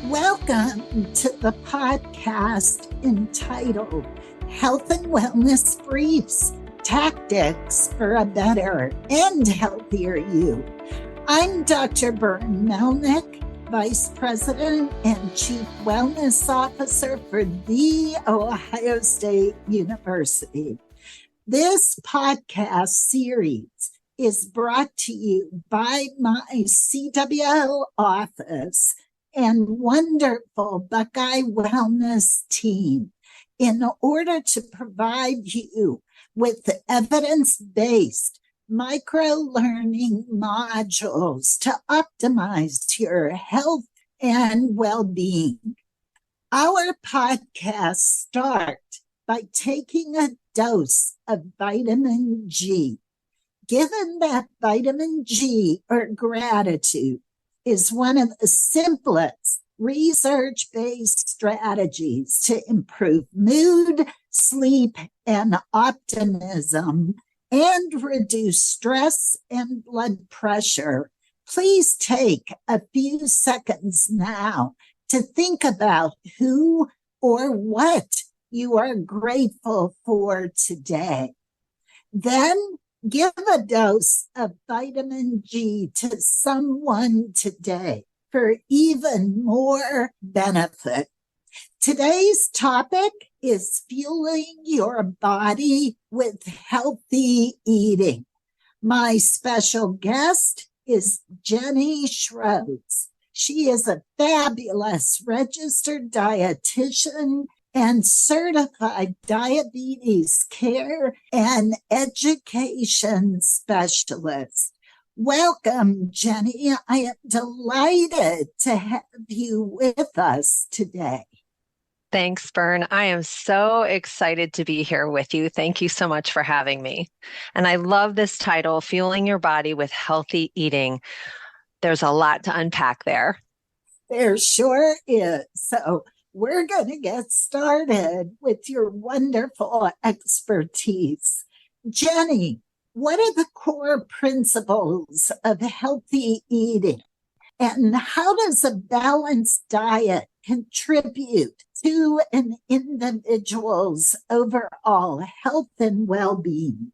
Welcome to the podcast entitled Health and Wellness Briefs, Tactics for a Better and Healthier You. I'm Dr. Bernadette Melnyk, Vice President and Chief Wellness Officer for The Ohio State University. This podcast series is brought to you by my CWO office and wonderful Buckeye Wellness team in order to provide you with evidence-based micro-learning modules to optimize your health and well-being. Our podcasts start by taking a dose of vitamin G. Given that vitamin G, or gratitude, is one of the simplest research-based strategies to improve mood, sleep, and optimism, and reduce stress and blood pressure, please take a few seconds now to think about who or what you are grateful for today. Then give a dose of vitamin G to someone today for even more benefit. Today's topic is fueling your body with healthy eating. My special guest is Jenny Shrodes. She is a fabulous registered dietitian and certified diabetes care and education specialist. Welcome, Jenny. I am delighted to have you with us today. Thanks, Bern. I am so excited to be here with you. Thank you so much for having me. And I love this title, Fueling Your Body with Healthy Eating. There's a lot to unpack there. There sure is. So we're going to get started with your wonderful expertise. Jenny, what are the core principles of healthy eating? And how does a balanced diet contribute to an individual's overall health and well-being?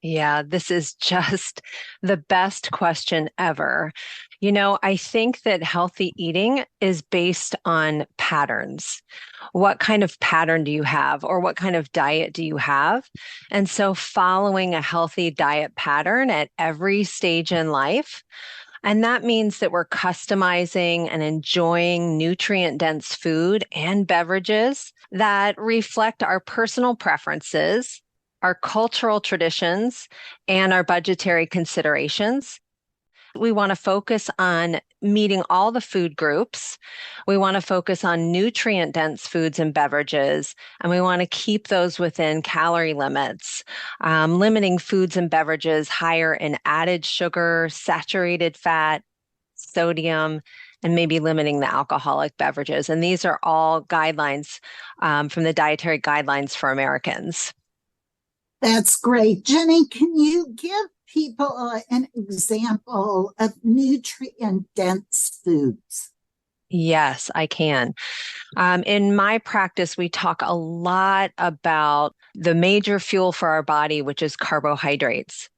Yeah, this is just the best question ever. You know, I think that healthy eating is based on patterns. What kind of pattern do you have, or what kind of diet do you have? And so following a healthy diet pattern at every stage in life, and that means that we're customizing and enjoying nutrient-dense food and beverages that reflect our personal preferences, our cultural traditions, and our budgetary considerations. We want to focus on meeting all the food groups. We want to focus on nutrient-dense foods and beverages, and we want to keep those within calorie limits, limiting foods and beverages higher in added sugar, saturated fat, sodium, and maybe limiting the alcoholic beverages. And these are all guidelines from the Dietary Guidelines for Americans. That's great. Jenny, can you give people an example of nutrient-dense foods? Yes, I can. In my practice, we talk a lot about the major fuel for our body, which is carbohydrates.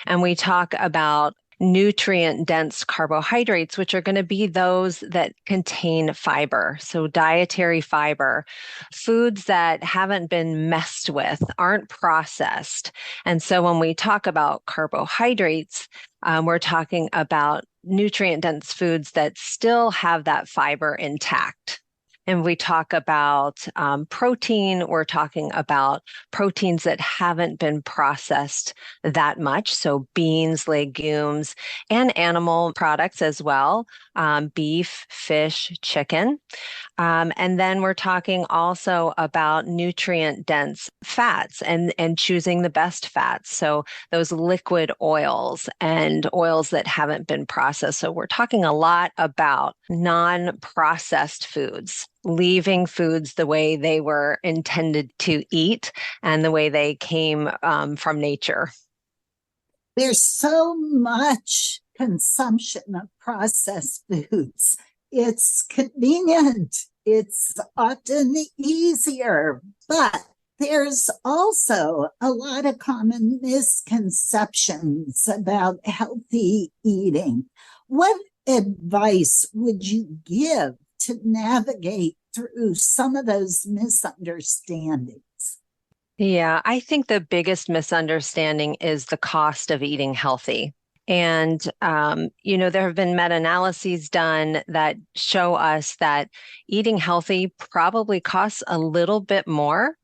And we talk about nutrient-dense carbohydrates, which are going to be those that contain fiber. So dietary fiber, foods that haven't been messed with, aren't processed. And so when we talk about carbohydrates, we're talking about nutrient-dense foods that still have that fiber intact. And we talk about protein, we're talking about proteins that haven't been processed that much. So beans, legumes, and animal products as well, beef, fish, chicken. And then we're talking also about nutrient-dense fats and choosing the best fats. So those liquid oils and oils that haven't been processed. So we're talking a lot about non-processed foods, leaving foods the way they were intended to eat and the way they came from nature. There's so much consumption of processed foods. It's convenient. It's often easier, but there's also a lot of common misconceptions about healthy eating. What advice would you give to navigate through some of those misunderstandings? Yeah, I think the biggest misunderstanding is the cost of eating healthy. And, there have been meta-analyses done that show us that eating healthy probably costs a little bit more,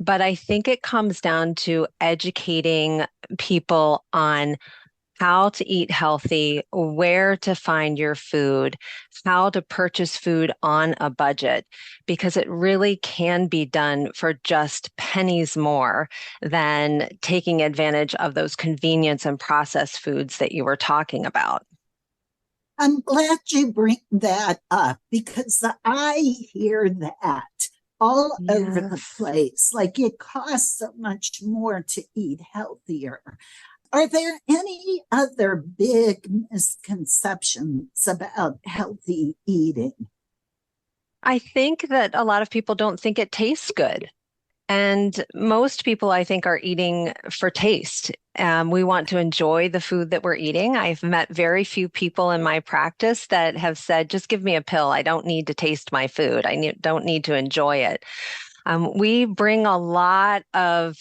but I think it comes down to educating people on how to eat healthy, where to find your food, how to purchase food on a budget, because it really can be done for just pennies more than taking advantage of those convenience and processed foods that you were talking about. I'm glad you bring that up because I hear that all over the Yes. place. Like it costs so much more to eat healthier. Are there any other big misconceptions about healthy eating? I think that a lot of people don't think it tastes good. And most people, I think, are eating for taste. We want to enjoy the food that we're eating. I've met very few people in my practice that have said, just give me a pill. I don't need to taste my food. Don't need to enjoy it. We bring a lot of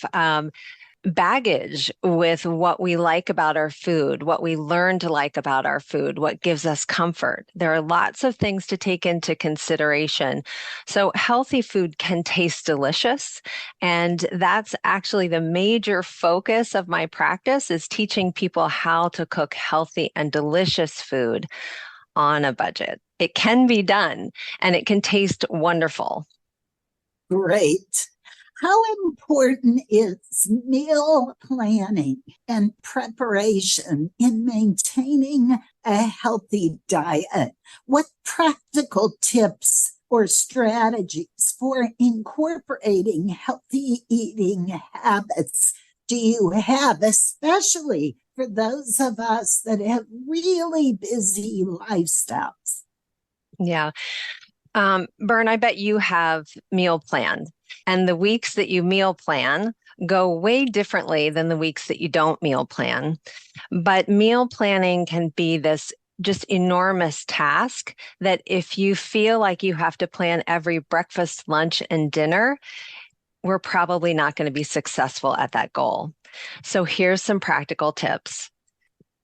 baggage with what we like about our food, what we learn to like about our food, what gives us comfort. There are lots of things to take into consideration. So healthy food can taste delicious. And that's actually the major focus of my practice is teaching people how to cook healthy and delicious food on a budget. It can be done and it can taste wonderful. Great. How important is meal planning and preparation in maintaining a healthy diet? What practical tips or strategies for incorporating healthy eating habits do you have, especially for those of us that have really busy lifestyles? Yeah. Bern, I bet you have meal planned, and the weeks that you meal plan go way differently than the weeks that you don't meal plan. But meal planning can be this just enormous task that if you feel like you have to plan every breakfast, lunch, and dinner, we're probably not going to be successful at that goal. So here's some practical tips.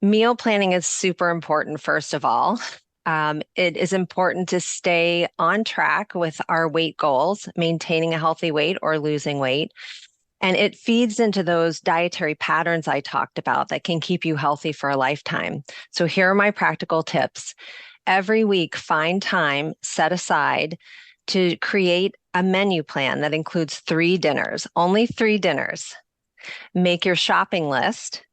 Meal planning is super important, first of all. It is important to stay on track with our weight goals, maintaining a healthy weight or losing weight. And it feeds into those dietary patterns I talked about that can keep you healthy for a lifetime. So here are my practical tips. Every week, find time set aside to create a menu plan that includes 3 dinners, only 3 dinners. Make your shopping list,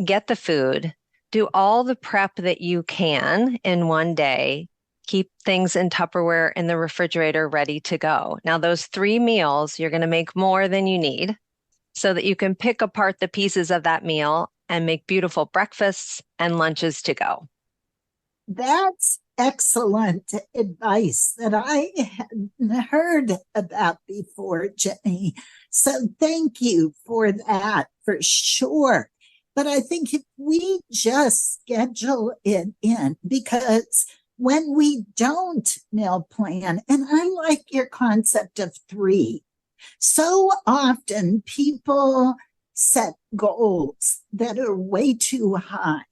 get the food, do all the prep that you can in one day. Keep things in Tupperware in the refrigerator ready to go. Now, those 3 meals, you're going to make more than you need so that you can pick apart the pieces of that meal and make beautiful breakfasts and lunches to go. That's excellent advice that I hadn't heard about before, Jenny. So thank you for that for sure. But I think if we just schedule it in, because when we don't meal plan, and I like your concept of 3, so often people set goals that are way too high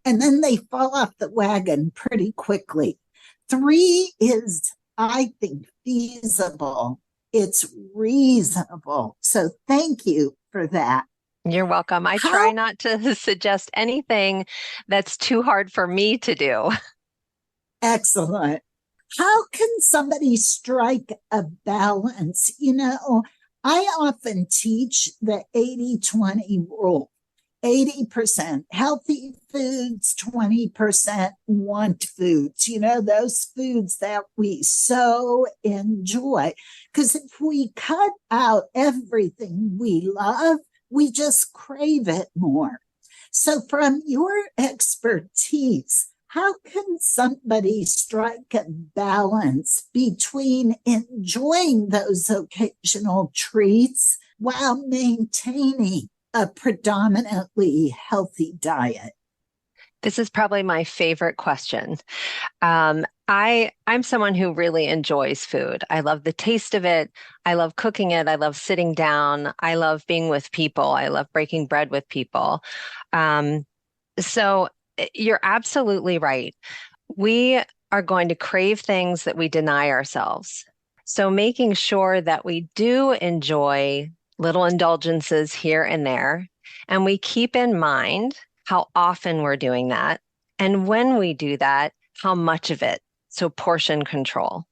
and then they fall off the wagon pretty quickly. 3 is, I think, feasible. It's reasonable. So thank you for that. You're welcome. I try How not to suggest anything that's too hard for me to do. excellent. How can somebody strike a balance? I often teach the 80-20 rule. 80% healthy foods, 20% want foods, those foods that we so enjoy. Because if we cut out everything we love, we just crave it more. So, from your expertise, How can somebody strike a balance between enjoying those occasional treats while maintaining a predominantly healthy diet? This is probably my favorite question. I'm someone who really enjoys food. I love the taste of it. I love cooking it. I love sitting down. I love being with people. I love breaking bread with people. Um, so you're absolutely right. We are going to crave things that we deny ourselves. So making sure that we do enjoy little indulgences here and there, and we keep in mind how often we're doing that, and when we do that, how much of it. So portion control.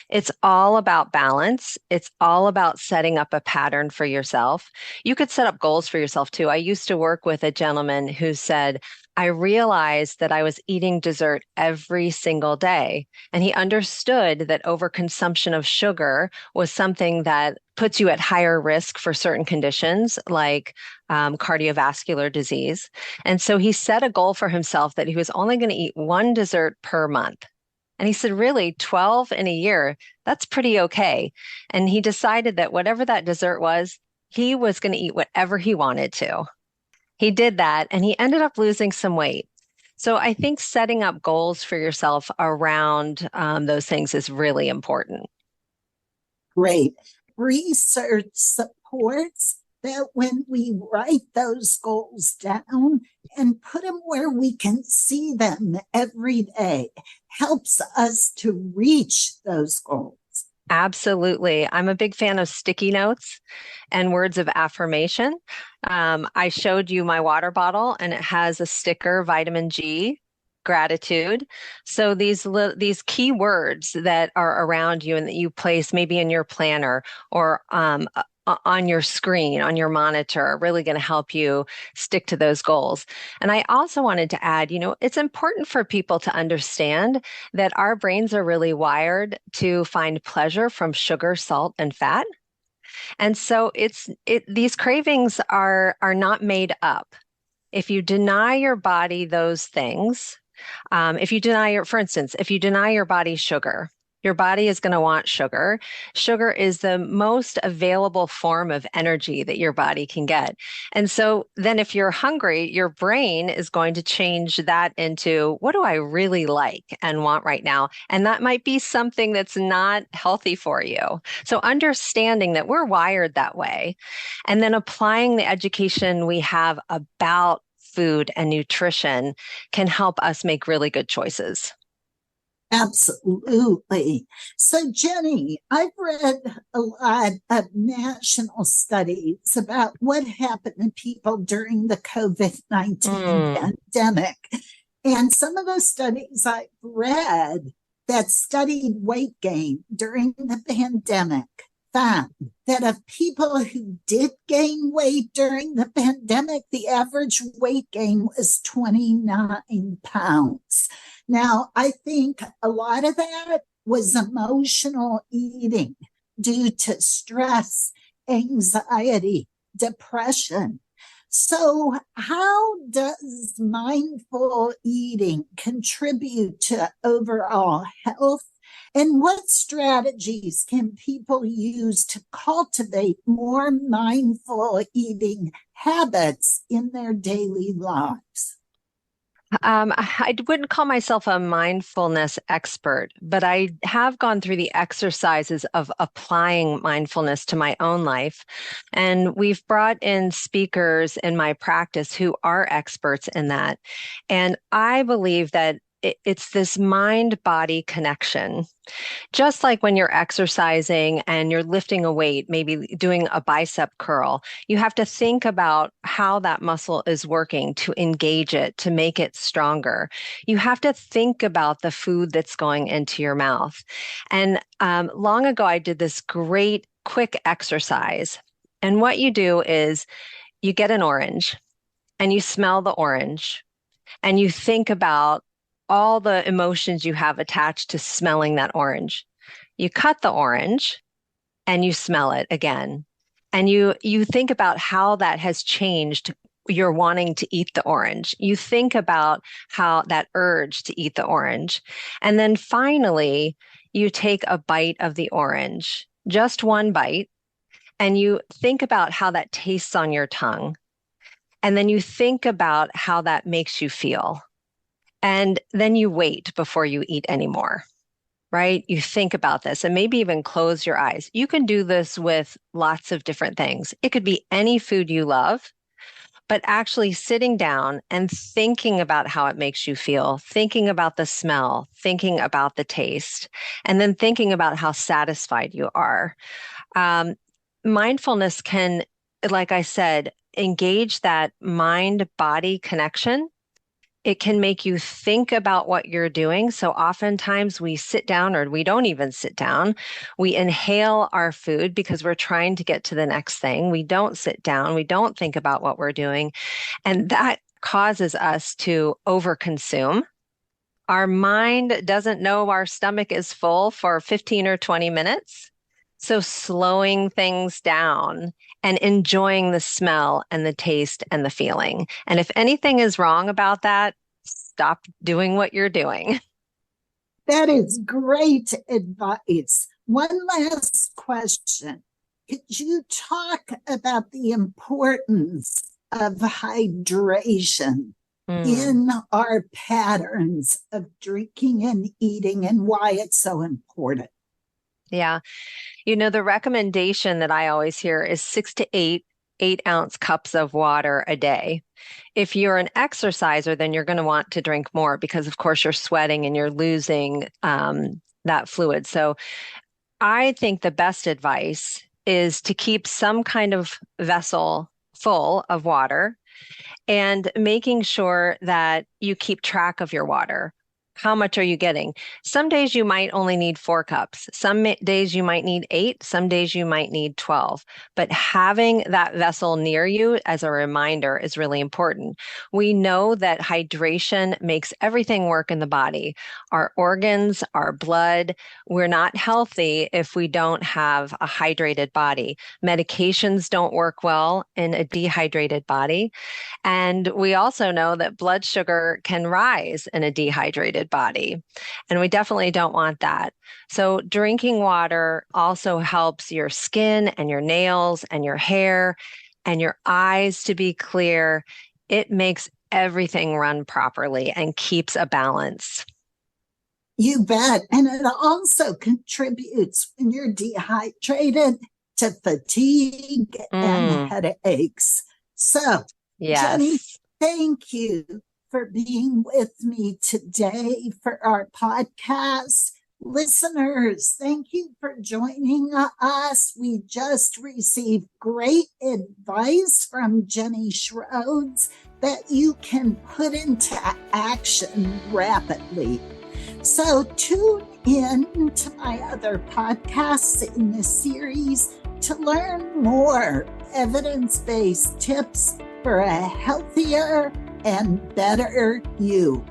It's all about balance. It's all about setting up a pattern for yourself. You could set up goals for yourself too. I used to work with a gentleman who said, I realized that I was eating dessert every single day. And he understood that overconsumption of sugar was something that puts you at higher risk for certain conditions like cardiovascular disease. And so he set a goal for himself that he was only going to eat one dessert per month. And he said, really, 12 in a year, that's pretty okay. And he decided that whatever that dessert was, he was going to eat whatever he wanted to. He did that and he ended up losing some weight. So I think setting up goals for yourself around those things is really important. Great. Research supports that when we write those goals down and put them where we can see them every day, helps us to reach those goals. Absolutely. I'm a big fan of sticky notes and words of affirmation. I showed you my water bottle and it has a sticker, vitamin G, gratitude. So these key words that are around you and that you place maybe in your planner or on your screen, on your monitor, are really going to help you stick to those goals. And I also wanted to add, it's important for people to understand that our brains are really wired to find pleasure from sugar, salt, and fat. And so these cravings are not made up. If you deny your body those things, if you deny for instance, if you deny your body sugar, your body is going to want sugar. Sugar is the most available form of energy that your body can get. And so then if you're hungry, your brain is going to change that into what do I really like and want right now? And that might be something that's not healthy for you. So understanding that we're wired that way and then applying the education we have about food and nutrition can help us make really good choices. Absolutely. So, Jenny, I've read a lot of national studies about what happened to people during the COVID-19 Mm. pandemic. And some of those studies I've read that studied weight gain during the pandemic found that of people who did gain weight during the pandemic, the average weight gain was 29 pounds. Now, I think a lot of that was emotional eating due to stress, anxiety, depression. So, how does mindful eating contribute to overall health? And what strategies can people use to cultivate more mindful eating habits in their daily lives? I wouldn't call myself a mindfulness expert, but I have gone through the exercises of applying mindfulness to my own life. And we've brought in speakers in my practice who are experts in that. And I believe that it's this mind-body connection. Just like when you're exercising and you're lifting a weight, maybe doing a bicep curl, you have to think about how that muscle is working to engage it, to make it stronger. You have to think about the food that's going into your mouth. And long ago, I did this great quick exercise. And what you do is you get an orange and you smell the orange and you think about all the emotions you have attached to smelling that orange. You cut the orange and you smell it again. And you think about how that has changed you're wanting to eat the orange. You think about how that urge to eat the orange. And then finally, you take a bite of the orange, just one bite, and you think about how that tastes on your tongue. And then you think about how that makes you feel. And then you wait before you eat anymore, right? You think about this and maybe even close your eyes. You can do this with lots of different things. It could be any food you love, but actually sitting down and thinking about how it makes you feel, thinking about the smell, thinking about the taste, and then thinking about how satisfied you are. Um, Mindfulness can, like I said, engage that mind-body connection. It can make you think about what you're doing. So oftentimes we sit down or we don't even sit down. We inhale our food because we're trying to get to the next thing. We don't sit down. We don't think about what we're doing. And that causes us to overconsume. Our mind doesn't know our stomach is full for 15 or 20 minutes. So slowing things down and enjoying the smell and the taste and the feeling. And if anything is wrong about that, stop doing what you're doing. That is great advice. One last question. Could you talk about the importance of hydration in our patterns of drinking and eating and why it's so important? Yeah. The recommendation that I always hear is 6 to 8 8-ounce cups of water a day. If you're an exerciser, then you're going to want to drink more because, of course, you're sweating and you're losing that fluid. So I think the best advice is to keep some kind of vessel full of water and making sure that you keep track of your water. How much are you getting? Some days you might only need 4 cups. Some days you might need 8. Some days you might need 12. But having that vessel near you as a reminder is really important. We know that hydration makes everything work in the body. Our organs, our blood, we're not healthy if we don't have a hydrated body. Medications don't work well in a dehydrated body. And we also know that blood sugar can rise in a dehydrated body. And we definitely don't want that. So drinking water also helps your skin and your nails and your hair and your eyes to be clear. It makes everything run properly and keeps a balance. You bet. And it also contributes when you're dehydrated to fatigue and headaches. So, yes. Jenny, thank you for being with me today for our podcast. Listeners, thank you for joining us. We just received great advice from Jenny Shrodes that you can put into action rapidly. So tune in to my other podcasts in this series to learn more evidence-based tips for a healthier and better you.